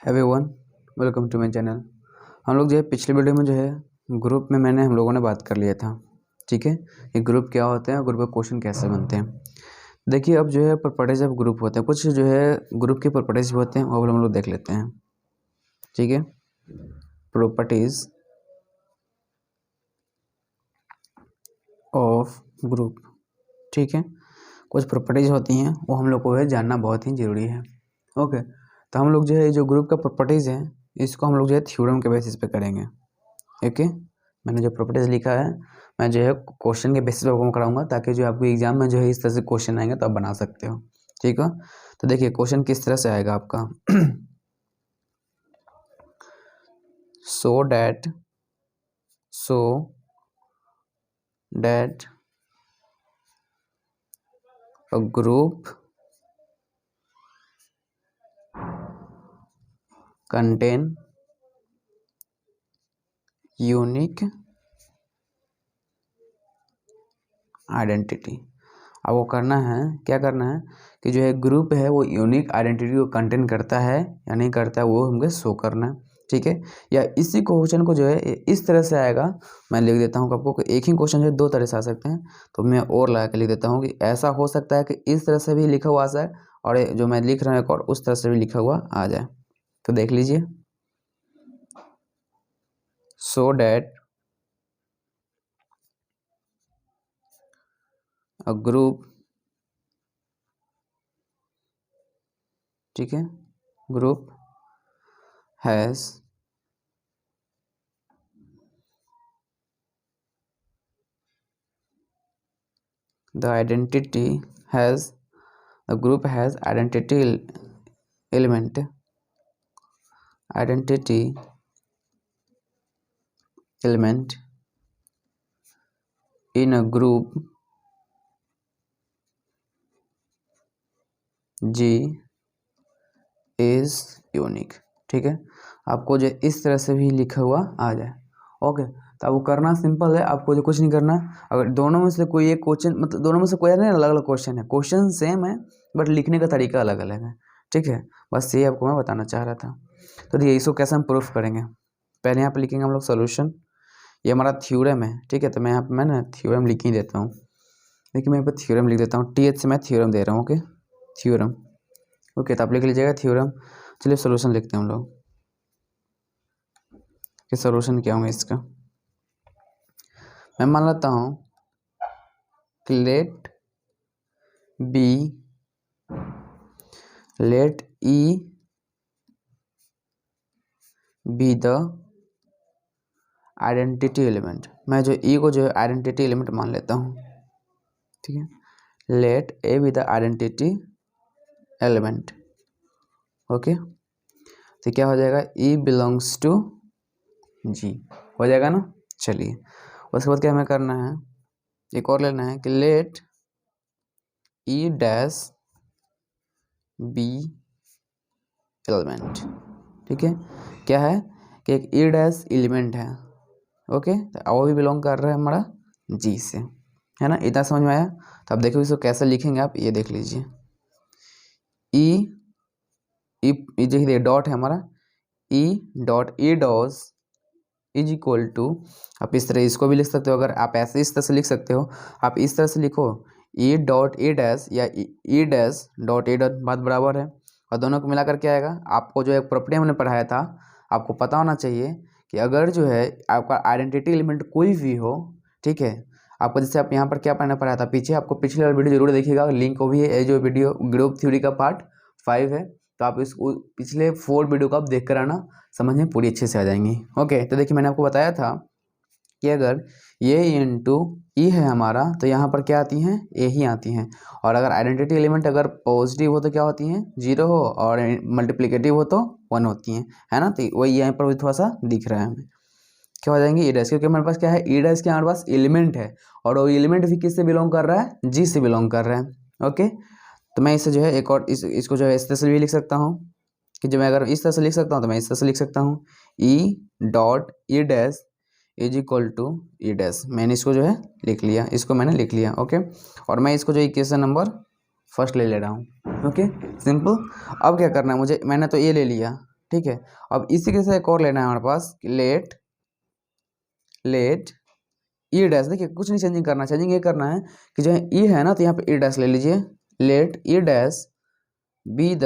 Everyone, welcome to my channel. हम लोग जो है पिछले वीडियो में जो है ग्रुप में हम लोगों ने बात कर लिया था। ठीक है, ये ग्रुप क्या होते हैं, ग्रुप का क्वेश्चन कैसे बनते हैं। देखिए अब जो है प्रॉपर्टीज ऑफ ग्रुप होते हैं, कुछ जो है ग्रुप के प्रॉपर्टीज होते हैं वो हम लोग देख लेते हैं। ठीक है, प्रॉपर्टीज ऑफ ग्रुप। ठीक है, कुछ प्रॉपर्टीज होती हैं वो हम लोग को है जानना बहुत ही ज़रूरी है। ओके, तो हम लोग जो है जो ग्रुप का प्रॉपर्टीज़ है इसको हम लोग जो है थ्योरम के बेसिस पे करेंगे। ओके, मैंने जो प्रॉपर्टीज़ लिखा है मैं जो है क्वेश्चन के बेसिस पे आपको कराऊंगा, ताकि जो आपको एग्जाम में जो है इस तरह से क्वेश्चन आएंगे तो आप बना सकते हो। ठीक है, तो देखिए क्वेश्चन किस तरह से आएगा आपका। So that a group contain unique identity. अब वो करना है, क्या करना है कि जो है ग्रुप है वो यूनिक आइडेंटिटी को कंटेन करता है या नहीं करता है वो हमको शो करना है। ठीक है, या इसी क्वेश्चन को जो है इस तरह से आएगा। मैं लिख देता हूँ आपको कि एक ही क्वेश्चन जो है दो तरह से आ सकते हैं, तो मैं और लगा के लिख देता हूँ कि ऐसा हो सकता है कि इस तरह से भी लिखा हुआ आ जाए और जो मैं लिख रहा हूँ एक और उस तरह से भी लिखा हुआ आ जाए। तो देख लीजिए, सो डैट अ ग्रुप, ठीक है, group has the identity has the group has identity element in a group G is unique। ठीक है, आपको जो इस तरह से भी लिखा हुआ आ जाए। ओके, तो अब वो करना सिंपल है, आपको जो कुछ नहीं करना। अगर दोनों में से कोई एक क्वेश्चन, मतलब दोनों में से कोई नहीं, अलग अलग क्वेश्चन है, क्वेश्चन सेम है बट लिखने का तरीका अलग अलग है। ठीक है, बस ये आपको मैं बताना चाह रहा था। तो देखिए इसको कैसे हम प्रूफ करेंगे। पहले यहाँ पे लिखेंगे हम लोग सोल्यूशन। ये हमारा थ्योरम है। ठीक है, तो मैं यहाँ पे ना थ्योरम लिख ही देता हूँ। देखिए मैं यहाँ पे थ्योरम लिख देता हूँ, TH से मैं थ्योरम दे रहा हूँ। Okay, theorem. ओके, तो आप लिख लीजिएगा थ्योरम। चलिए सोल्यूशन लिखते हैं हम लोग कि सोल्यूशन क्या होंगे इसका। मैं मान लेता हूँ कि let E be the identity element. मैं जो E को जो है आइडेंटिटी एलिमेंट मान लेता हूँ। ठीक है, let A be the identity element. Okay, तो क्या हो जाएगा, E बिलोंग्स टू G हो जाएगा ना। चलिए उसके बाद क्या हमें करना है, एक और लेना है कि let E dash B element. ठीक है, क्या है कि एक E डैश एलिमेंट है। ओके, तो वो भी बिलोंग कर रहा है हमारा G से, है ना। इतना समझ में आया। तो अब देखो इसको कैसे लिखेंगे आप, ये देख लीजिए। ई देखिए डॉट है हमारा, E dot E dash is equal to, आप इस तरह इसको भी लिख सकते हो। अगर आप ऐसे इस तरह से लिख सकते हो, आप इस तरह से लिखो E डॉट E डैश या E dash dot E dot, बात बराबर है। और दोनों को मिलाकर क्या आएगा, आपको जो है प्रॉपर्टी हमने पढ़ाया था, आपको पता होना चाहिए कि अगर जो है आपका आइडेंटिटी एलिमेंट कोई भी हो, ठीक है, आपको जैसे आप यहाँ पर क्या पढ़ना पढ़ाया था पीछे, आपको पिछले वाला वीडियो जरूर देखिएगा, लिंक को भी है, जो वीडियो ग्रुप थ्योरी का पार्ट 5 है। तो आप इसको पिछले 4 वीडियो को आप देख कर आना, समझ में पूरी अच्छे से आ जाएंगी। ओके, तो देखिए मैंने आपको बताया था कि अगर ये इंटू ई है हमारा, तो यहाँ पर क्या आती हैं, ए ही आती हैं। और अगर आइडेंटिटी एलिमेंट अगर पॉजिटिव हो तो क्या होती हैं, 0 हो, और मल्टीप्लिकेटिव हो तो 1 होती हैं, है ना। तो वही यहाँ पर थोड़ा सा दिख रहा है हमें, क्या हो जाएंगे ई डैश, क्योंकि हमारे पास क्या है, ई डैश के हमारे पास एलिमेंट है, और वो एलिमेंट भी किससे बिलोंग कर रहा है, जी से बिलोंग कर रहा है। ओके, तो मैं इसे जो है एक और इसको जो है इस तरह से भी लिख सकता हूँ कि जब मैं अगर इस तरह से लिख सकता हूँ तो मैं इस तरह से लिख सकता हूँ, E dot E dash is equal to E dash. मैंने इसको जो है लिख लिया, इसको मैंने लिख लिया। ओके, और मैं इसको जो इक्वेशन नंबर फर्स्ट ले रहा हूँ। Okay, simple. अब क्या करना है मुझे, मैंने तो ये ले लिया, ठीक है। अब इसी के साथ एक और लेना है हमारे पास, लेट ई डैश। देखिए कुछ नहीं चेंजिंग करना, चेंजिंग ये करना है कि जो है ई है ना, तो यहाँ पे ई डैश ले लीजिए। Let E dash be the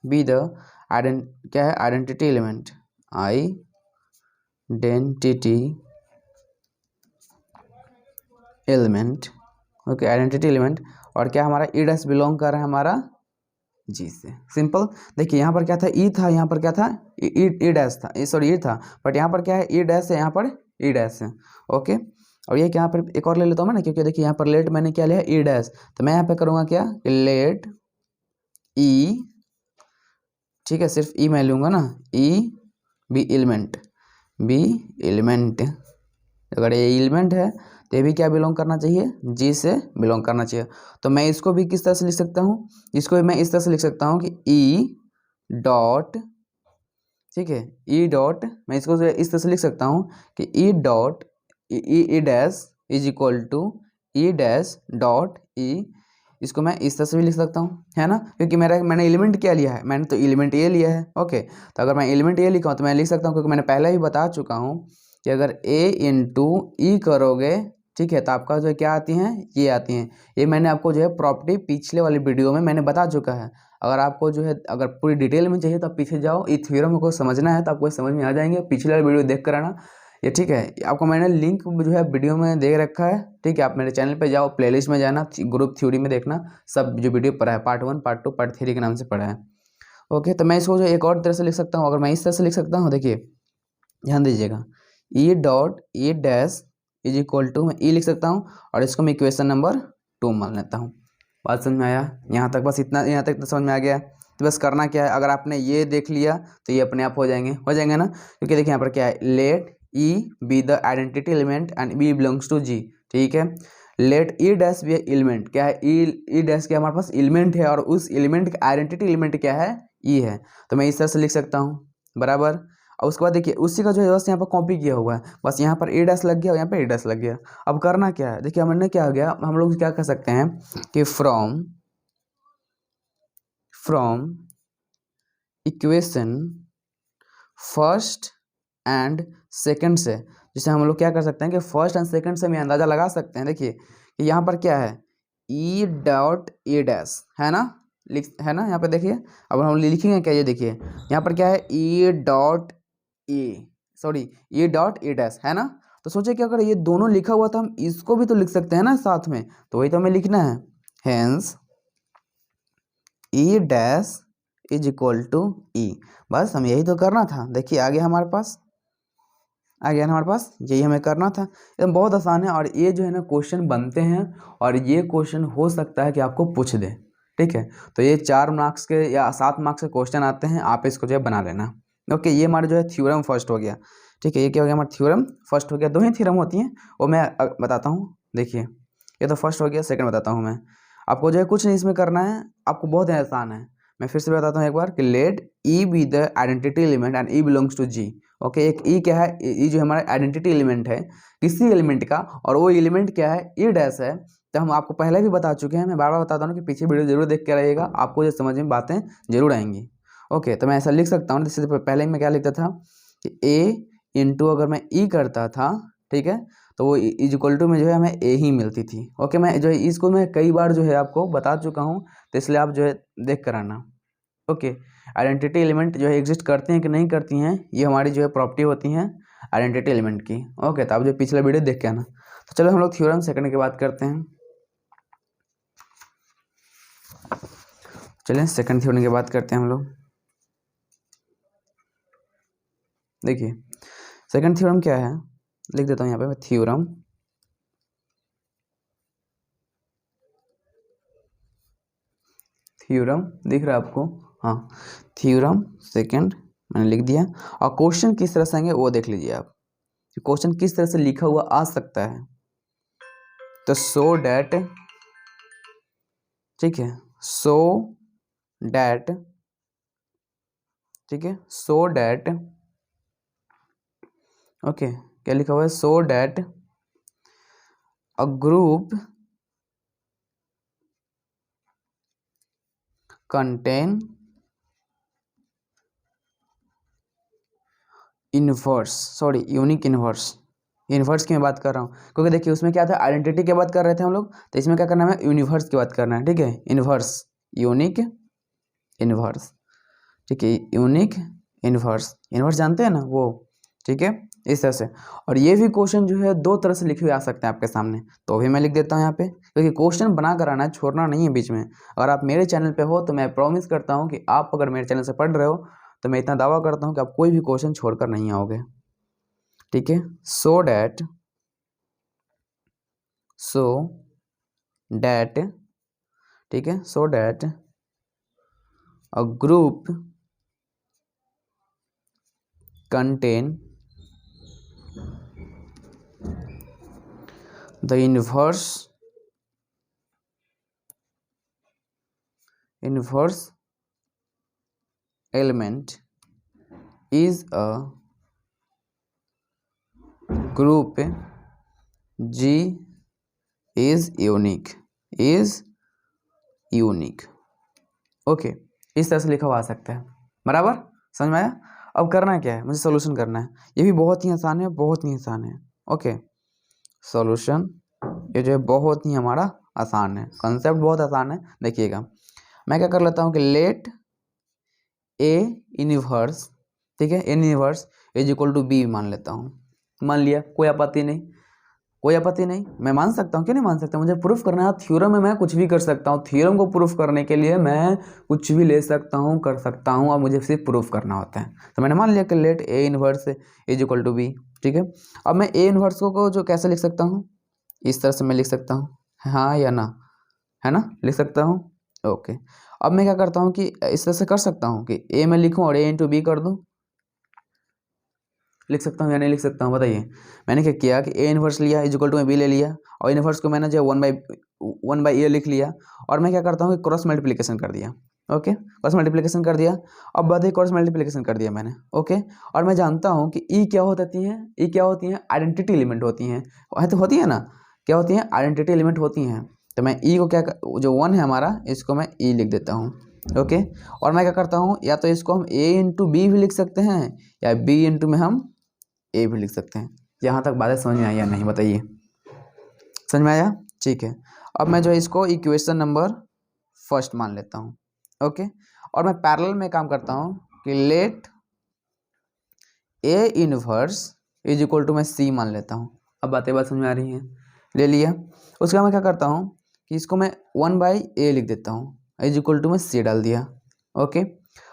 क्या है, identity element, identity element. Okay, identity element. और क्या हमारा ई डैश बिलोंग कर रहा है हमारा जी से। सिंपल। देखिए यहाँ पर क्या था, ई था, यहाँ पर क्या था, ई डैश था, सॉरी ई था, बट यहाँ पर क्या है, ई डैश है, यहाँ पर ई डैश है। ओके। और ये यहाँ पर एक और ले लेता हूँ मैं ना, क्योंकि देखिए यहाँ पर लेट मैंने क्या लिया, ई डैश, तो मैं यहाँ पे करूँगा क्या, लेट ई, ठीक है, सिर्फ ई मैं लूँगा ना, ई बी एलिमेंट। अगर ये एलिमेंट है तो ये भी क्या बिलोंग करना चाहिए, जी से बिलोंग करना चाहिए। तो मैं इसको भी किस तरह से लिख सकता हूँ, इसको भी मैं इस तरह से लिख सकता हूँ कि ई डॉट, ठीक है, ई डॉट, मैं इसको इस तरह से लिख सकता हूँ कि E dot E dash is equal to E dash dot E. इसको मैं इस तरह से भी लिख सकता हूँ, है ना, क्योंकि मैंने एलिमेंट क्या लिया है, मैंने तो एलिमेंट ए लिया है। ओके, तो अगर मैं एलिमेंट ए लिखा हूँ तो मैं लिख सकता हूँ, क्योंकि मैंने पहले ही बता चुका हूँ कि अगर a इंटू ई करोगे, ठीक है, तो आपका जो है क्या आती हैं, ये आती हैं। ये मैंने आपको जो है प्रॉपर्टी पिछले वाली वीडियो में मैंने बता चुका है। अगर आपको जो है अगर पूरी डिटेल में चाहिए तो आप पीछे जाओ, ये थ्योरम को समझना है तो आपको समझ में आ जाएंगे, पिछले वाली वीडियो देख कर आना ये, ठीक है। आपको मैंने लिंक जो है वीडियो में दे रखा है, ठीक है। आप मेरे चैनल पे जाओ, प्लेलिस्ट में जाना, ग्रुप थ्योरी में देखना, सब जो वीडियो पढ़ा है, पार्ट 1 पार्ट 2 पार्ट 3 के नाम से पढ़ा है। ओके, तो मैं इसको जो एक और तरह से लिख सकता हूँ, अगर मैं इस तरह से लिख सकता हूँ, देखिए ध्यान दीजिएगा, E dot E dash is equal to, मैं ई लिख सकता हूँ और इसको मैं इक्वेशन नंबर 2 मान लेता हूँ। बात समझ में आया यहाँ तक, बस इतना, यहाँ तक तो समझ में आ गया। तो बस करना क्या है, अगर आपने ये देख लिया तो ये अपने आप हो जाएंगे ना, क्योंकि देखिए यहाँ पर क्या है, let E be the identity element and B belongs to G, ठीक है। Let E dash B element, क्या है, ई डैश क्या हमारे पास एलिमेंट है, और उस एलिमेंट का आइडेंटिटी एलिमेंट क्या है, ई है। तो मैं इस तरह से लिख सकता हूँ, बराबर। और उसके बाद देखिए उसी का जो है बस यहाँ पर कॉपी किया हुआ है, बस यहाँ पर ए डैश लग गया और यहाँ पर ए डैश लग गया। अब करना क्या है, देखिए हमने क्या हो गया, हम लोग क्या कर सकते हैं कि from equation first and second से, जिसे हम लोग क्या कर सकते हैं कि फर्स्ट एंड सेकंड से हम अंदाजा लगा सकते हैं। देखिए कि यहाँ पर क्या है, ई डॉट ए डैश, है ना, है ना, यहाँ पे देखिए। अब हम लिखेंगे क्या, ये देखिए यहाँ पर क्या है, E dot A, sorry E dot A dash, है ना। तो सोचे कि अगर ये दोनों लिखा हुआ था, हम इसको भी तो लिख सकते हैं ना साथ में, तो वही तो हमें लिखना है। Hence E dash is equal to E, बस हम यही तो करना था। देखिए आ गया हमारे पास, आ गया ना हमारे पास, यही हमें करना था। ये बहुत आसान है, और ये जो है ना क्वेश्चन बनते हैं, और ये क्वेश्चन हो सकता है कि आपको पूछ दे, ठीक है। तो ये 4 मार्क्स के या 7 मार्क्स के क्वेश्चन आते हैं, आप इसको जो है बना लेना। ओके, ये हमारा जो है थ्योरम फर्स्ट हो गया, ठीक है। ये क्या हो गया, हमारा थ्योरम फर्स्ट हो गया। 2 ही थ्योरम होती हैं, वो मैं बताता हूँ। देखिए ये तो फर्स्ट हो गया, सेकंड बताता हूँ मैं आपको। जो है कुछ नहीं इसमें करना है आपको, बहुत ही आसान है। मैं फिर से बताता हूँ एक बार कि let E be the identity element and E belongs to G. Okay, एक ई क्या है, ई जो हमारा आइडेंटिटी एलिमेंट है किसी एलिमेंट का, और वो एलिमेंट क्या है, ई डैश है। तो हम आपको पहले भी बता चुके हैं, मैं बार बार बताता हूँ कि पीछे वीडियो जरूर देख के रहिएगा, आपको जो समझ में बातें जरूर आएंगी। ओके, तो मैं ऐसा लिख सकता हूँ, जैसे पहले मैं क्या लिखता था कि ए इंटू अगर मैं ई करता था, ठीक है, तो वो इज इक्वल टू में जो है हमें ए ही मिलती थी। ओके, मैं जो है इसको मैं कई बार जो है आपको बता चुका हूँ, तो इसलिए आप जो है देख कर आना। ओके, आइडेंटिटी एलिमेंट जो है एग्जिस्ट करते हैं कि नहीं करती हैं, ये हमारी जो है प्रॉपर्टी होती हैं आइडेंटिटी एलिमेंट की। ओके, तो आप जो पिछला वीडियो देख के आना। तो चलो हम लोग थ्योरम सेकंड की बात करते हैं। चलिए सेकंड थ्योरम की बात करते हैं हम लोग। देखिए सेकंड थ्योरम क्या है, लिख देता हूँ यहाँ पे मैं, थ्योरम दिख रहा है आपको, हाँ, थ्योरम सेकंड मैंने लिख दिया। और क्वेश्चन किस तरह से आएंगे वो देख लीजिए आप, क्वेश्चन किस तरह से लिखा हुआ आ सकता है। तो सो डैट, ठीक है, सो डैट, ठीक है, सो डैट, ओके, क्या लिखा हुआ है, so that a group contain unique inverse. Inverse की मैं बात कर रहा हूँ क्योंकि देखिए उसमें क्या था, आइडेंटिटी की बात कर रहे थे हम लोग, तो इसमें क्या करना है, यूनिवर्स की बात करना है। ठीक है, इन्वर्स, यूनिक इन्वर्स। ठीक है, यूनिक इन्वर्स, इन्वर्स जानते हैं ना वो। ठीक है, इस तरह से। और ये भी क्वेश्चन जो है दो तरह से लिखे हुए आ सकते हैं आपके सामने, तो भी मैं लिख देता हूँ यहाँ पे, क्योंकि क्वेश्चन बना कर आना है, छोड़ना नहीं है बीच में। अगर आप मेरे चैनल पे हो तो मैं प्रॉमिस करता हूँ कि आप अगर मेरे चैनल से पढ़ रहे हो तो मैं इतना दावा करता हूँ कि आप कोई भी क्वेश्चन छोड़कर नहीं आओगे। ठीक है, सो डैट ठीक है, so that a group contain the inverse element is a group G is unique okay, इस तरह से लिखा हुआ आ सकता है। बराबर, समझ में आया। अब करना क्या है, मुझे सोल्यूशन करना है। ये भी बहुत ही आसान है, बहुत ही आसान है। ओके, सॉल्यूशन ये जो है बहुत ही हमारा आसान है, कंसेप्ट बहुत आसान है। देखिएगा, मैं क्या कर लेता हूँ कि लेट ए इनवर्स, ठीक है, an inverse is equal to B मान लेता हूँ। मान लिया, कोई आपत्ति नहीं, कोई आपत्ति नहीं, मैं मान सकता हूँ, क्यों नहीं मान सकता। मुझे प्रूफ करना है, थ्योरम में मैं कुछ भी कर सकता हूँ। थ्योरम को प्रूफ करने के लिए मैं कुछ भी ले सकता हूँ, कर सकता हूँ, और मुझे सिर्फ प्रूफ करना होता है। तो मैंने मान लिया कि let A inverse is equal to B. ठीक है, अब मैं ए इनवर्स को जो कैसे लिख सकता हूँ, इस तरह से मैं लिख सकता हूँ, हाँ या ना, है ना, लिख सकता हूँ। ओके, अब मैं क्या करता हूँ कि इस तरह से कर सकता हूँ कि ए में लिखूँ और ए इंटू बी कर दूँ। लिख सकता हूँ या नहीं लिख सकता हूँ, बताइए। मैंने क्या किया कि ए इनवर्स लिया, इज इक्वल टू में बी ले लिया, और इनवर्स को मैंने जो 1/1 ए लिख लिया, और मैं क्या करता हूँ कि क्रॉस मल्टीप्लिकेशन कर दिया। ओके, क्रॉस मल्टीप्लिकेशन कर दिया। अब बात है, क्रॉस मल्टीप्लिकेशन कर दिया मैंने। ओके, और मैं जानता हूँ कि ई क्या होती हैं, ई क्या होती हैं, आइडेंटिटी एलिमेंट होती हैं, तो होती है ना, क्या होती हैं, आइडेंटिटी एलिमेंट होती हैं। तो मैं ई को क्या, जो 1 है हमारा, इसको मैं ई लिख देता हूँ। ओके, और मैं क्या करता हूँ, या तो इसको हम ए इंटू बी भी लिख सकते हैं, या बी इंटू में हम ए भी लिख सकते हैं। यहाँ तक बातें समझ में आई या नहीं, बताइए। समझ में आया, ठीक है। अब मैं जो है इसको इक्वेशन नंबर फर्स्ट मान लेता हूँ। ओके, और मैं पैरेलल में काम करता हूँ कि let A inverse is equal to मैं सी मान लेता हूँ। अब बात समझ में आ रही हैं, ले लिया। उसके बाद मैं क्या करता हूँ कि इसको मैं 1/a लिख देता हूँ, इज इक्वल टू में सी डाल दिया। ओके,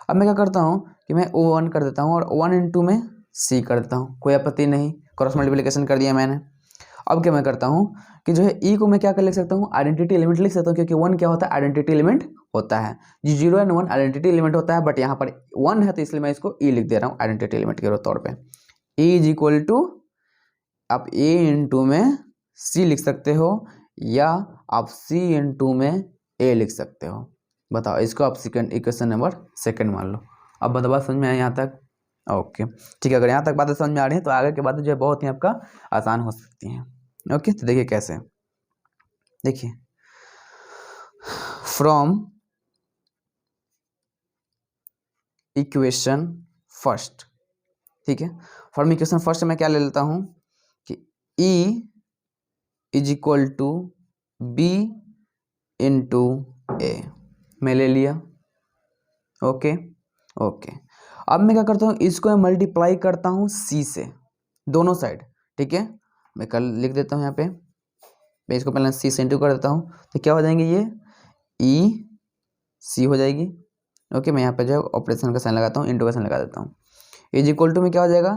अब मैं क्या करता हूँ कि मैं O1 कर देता हूँ और 1 इंटू में सी कर देता हूँ, कोई आपत्ति नहीं, क्रॉस मल्टीप्लिकेशन कर दिया मैंने। अब क्या मैं करता हूँ कि जो है ई को मैं क्या कर लिख सकता हूँ, आइडेंटिटी एलिमेंट लिख सकता हूँ, क्योंकि 1 क्या होता है, आइडेंटिटी एलिमेंट होता है। 0 एंड 1 आइडेंटिटी एलिमेंट होता है, बट यहाँ पर 1 है तो इसलिए मैं इसको ई लिख दे रहा हूँ आइडेंटिटी एलिमेंट के तौर पर। ई इज इक्वल टू, आप ए इंटू में सी लिख सकते हो, या आप सी इंटू में ए लिख सकते हो। बताओ, इसको आप सेकंड इक्वेशन नंबर सेकंड मान लो। अब बताओ, समझ में आया यहाँ तक? ओके, ठीक है। अगर यहाँ तक बातें समझ में आ रही है तो आगे की बातें जो है बहुत ही आपका आसान हो सकती हैं। ओके, तो देखिए कैसे, देखिए, फ्रॉम इक्वेशन फर्स्ट, ठीक है, फ्रॉम इक्वेशन फर्स्ट मैं क्या ले लेता हूँ कि E is equal to B into A, मैं ले लिया। ओके ओके, अब मैं क्या करता हूँ, इसको मैं मल्टीप्लाई करता हूँ सी से, दोनों साइड। ठीक है, मैं कल लिख देता हूँ यहाँ पे, मैं इसको पहले सी से इंटू कर देता हूँ, तो क्या हो जाएंगे ये, ई सी हो जाएगी। ओके, मैं यहाँ पे जो है ऑपरेशन का साइन लगाता हूँ, इंटू का साइन लगा देता हूँ। इज इक्वल टू में क्या हो जाएगा,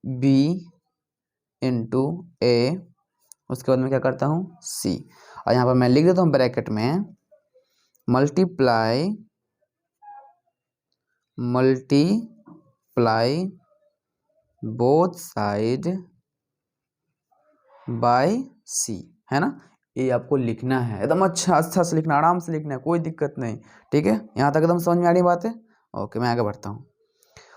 बी इंटू ए, उसके बाद मैं क्या करता हूँ, सी, और यहाँ पर मैं लिख देता हूँ ब्रैकेट में मल्टीप्लाई बोथ साइड बाय सी, है ना। ये आपको लिखना है, एकदम अच्छा से लिखना, आराम से लिखना है, कोई दिक्कत नहीं। ठीक है, यहाँ तक एकदम समझ में आ रही बात है। ओके, मैं आगे बढ़ता हूँ।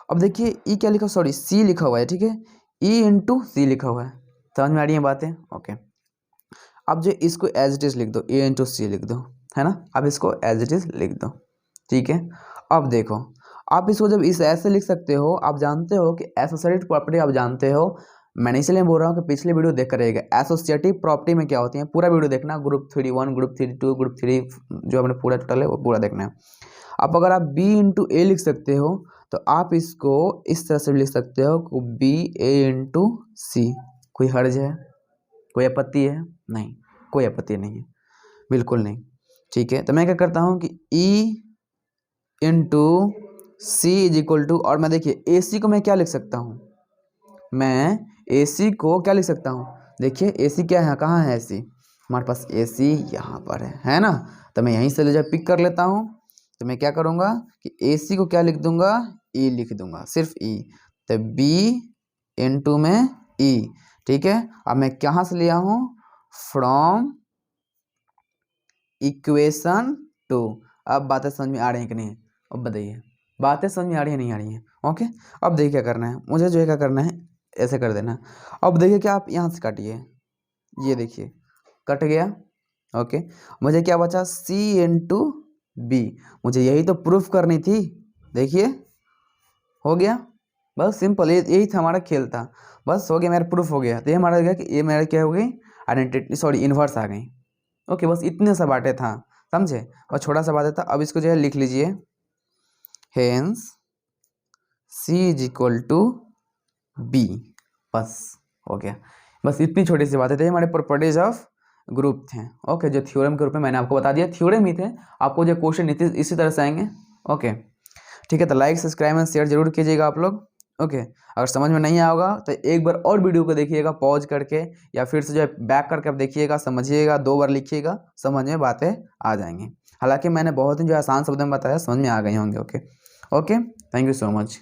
अब देखिए ई क्या लिखा, सॉरी सी लिखा हुआ है। ठीक है, ई इंटू सी लिखा हुआ है, समझ में आ रही है बातें। ओके, अब जो इसको एज इट इज लिख दो, ए इंटू सी लिख दो, है ना। अब इसको एज इट इज लिख दो। ठीक है, अब देखो, आप इसको जब इस ऐसे लिख सकते हो, आप जानते हो कि एसोसिएटेड प्रॉपर्टी आप जानते हो, मैंने इसलिए बोल रहा हूँ कि पिछले वीडियो देख कर रहेगा। एसोसिएटिव प्रॉपर्टी में क्या होती है, पूरा वीडियो देखना, ग्रुप 3.1, ग्रुप 3.2, ग्रुप 3 जो अपने पूरा टोटल है वो पूरा देखना है। अब अगर आप बी इंटू ए लिख सकते हो तो आप इसको इस तरह से लिख सकते हो कि बी ए इंटू सी। कोई हर्ज है, कोई आपत्ति है? नहीं, कोई आपत्ति नहीं है, बिल्कुल नहीं। ठीक है, तो मैं क्या करता हूँ कि E into C is equal to, और मैं देखिए ए सी को मैं क्या लिख सकता हूँ, मैं ए सी को क्या लिख सकता हूँ, देखिए ए सी क्या है, कहाँ है ए सी, हमारे पास ए सी यहाँ पर है ना। तो मैं यहीं से ले जाकर पिक कर लेता हूँ। तो मैं क्या करूँगा कि ए सी को क्या लिख दूंगा, ई लिख दूंगा, सिर्फ ई। तो बी इंटू में ई। ठीक है, अब मैं कहाँ से लिया हूँ, फ्रॉम इक्वेशन 2। अब बातें समझ में आ रही हैं कि नहीं, अब बताइए बातें समझ में आ रही है नहीं आ रही हैं? ओके, अब देखिए क्या करना है, मुझे जो है क्या करना है, ऐसे कर देना। अब देखिए क्या, आप यहाँ से काटिए, ये देखिए कट गया। ओके, मुझे क्या बचा, सी इंटू बी, मुझे यही तो प्रूफ करनी थी। देखिए हो गया, बस सिंपल, यही था हमारा खेल था, बस हो गया, मेरा प्रूफ हो गया। तो ये हमारा गया कि ये मेरा क्या हो गई, आइडेंटिटी सॉरी इन्वर्स आ गई। ओके, बस इतने सा बातें था, समझे, और छोटा सा बातें था। अब इसको जो है लिख लीजिए, hence C is equal to B, बस हो गया। बस इतनी छोटी सी बातें थे, हमारे प्रॉपर्टीज ऑफ ग्रुप थे। ओके, जो थ्योरम के रूप में मैंने आपको बता दिया, थ्योरम ही थे, आपको जो क्वेश्चन इसी तरह से आएंगे। ओके ठीक है, तो लाइक सब्सक्राइब एंड शेयर जरूर कीजिएगा आप लोग। ओके, अगर समझ में नहीं आएगा तो एक बार और वीडियो को देखिएगा पॉज करके, या फिर से जो है बैक करके आप देखिएगा, समझिएगा, 2 बार लिखिएगा, समझ में बातें आ जाएंगी। हालांकि मैंने बहुत ही जो आसान शब्द में बताया, समझ में आ गई होंगे। Okay okay, thank you so much.